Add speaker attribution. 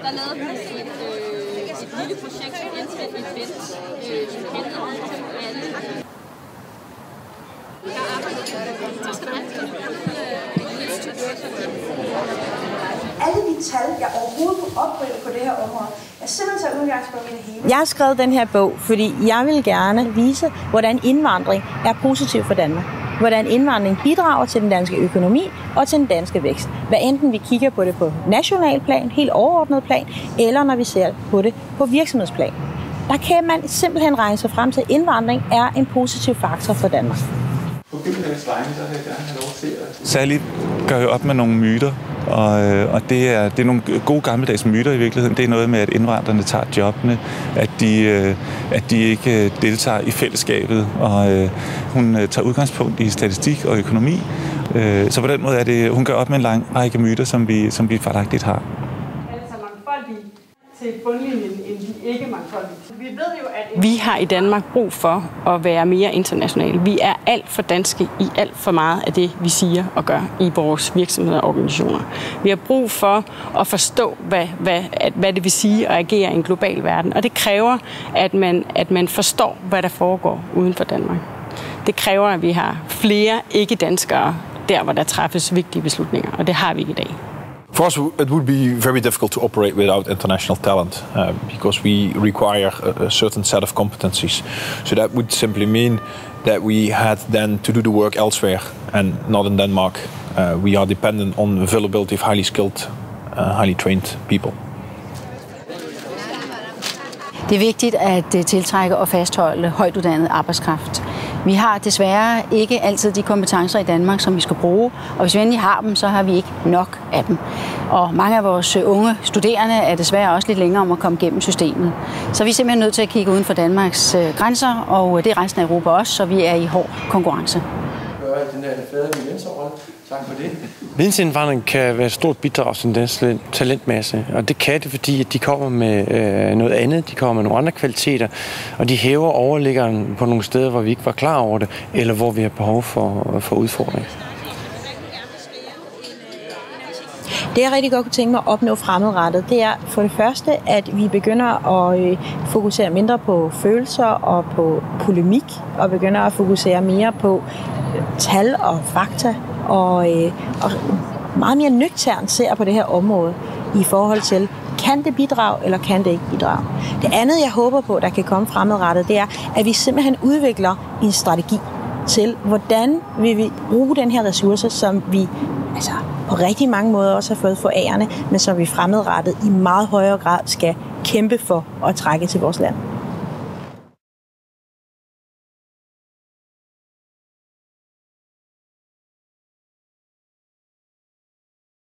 Speaker 1: der lavede vi et lille projekt, som Internet Event, som handlede om alle. Jeg arbejder
Speaker 2: alle de tal, jeg overhovedet kunne opdrive på det her område, jeg simpelthen tager udgangspunkt i det hele.
Speaker 3: Jeg har skrevet den her bog, fordi jeg vil gerne vise, hvordan indvandring er positiv for Danmark. Hvordan indvandring bidrager til den danske økonomi og til den danske vækst. Hvad enten vi kigger på det på national plan, helt overordnet plan, eller når vi ser på det på virksomhedsplan. Der kan man simpelthen regne sig frem til, at indvandring er en positiv faktor for Danmark.
Speaker 4: På Gyldendals vegne, så vil jeg gerne have lov til at... Særligt gør jeg op med nogle myter, og det er nogle gode gammeldags myter i virkeligheden. Det er noget med, at indvandrerne tager jobbene, at de ikke deltager i fællesskabet, og hun tager udgangspunkt i statistik og økonomi. Så på den måde er det, hun gør op med en lang række myter, som vi fejlagtigt har.
Speaker 5: Altså mangfoldige til bundlinjen end de ikke mangfoldige. Vi ved jo, at
Speaker 6: vi har i Danmark brug for at være mere internationale. Vi er alt for danske i alt for meget af det, vi siger og gør i vores virksomheder og organisationer. Vi har brug for at forstå, hvad det vil sige at agere i en global verden, og det kræver, at man forstår, hvad der foregår uden for Danmark. Det kræver, at vi har flere ikke-danskere der, hvor der træffes vigtige beslutninger, og det har vi ikke i dag.
Speaker 7: For us, it would be very difficult to operate without international talent because we require a certain set of competencies. So that would simply mean that we had then to do the work elsewhere and not in Denmark. We are dependent on availability of highly skilled, highly trained people.
Speaker 8: Det er vigtigt at tiltrække og fastholde højtuddannet arbejdskraft. Vi har desværre ikke altid de kompetencer i Danmark, som vi skal bruge, og hvis vi endelig har dem, så har vi ikke nok af dem. Og mange af vores unge studerende er desværre også lidt længere om at komme gennem systemet. Så vi er simpelthen nødt til at kigge uden for Danmarks grænser, og det er resten af Europa også, så vi er i hård konkurrence.
Speaker 4: Den der faderlige venstrerolle. Tak for det.
Speaker 9: Vidensindvandring kan være et stort bidrag til den danske talentmasse, og det kan det, fordi de kommer med noget andet, de kommer med nogle andre kvaliteter, og de hæver overliggeren på nogle steder, hvor vi ikke var klar over det, eller hvor vi har behov for udfordring.
Speaker 3: Det jeg rigtig godt kunne tænke mig at opnå fremadrettet, det er for det første, at vi begynder at fokusere mindre på følelser og på polemik, og begynder at fokusere mere på tal og fakta, og meget mere nøgternt ser på det her område i forhold til, kan det bidrage, eller kan det ikke bidrage. Det andet, jeg håber på, der kan komme fremadrettet, det er, at vi simpelthen udvikler en strategi til, hvordan vil vi bruge den her ressource, som vi på rigtig mange måder også har fået forærende, men som vi fremadrettet i meget højere grad skal kæmpe for at trække til vores land.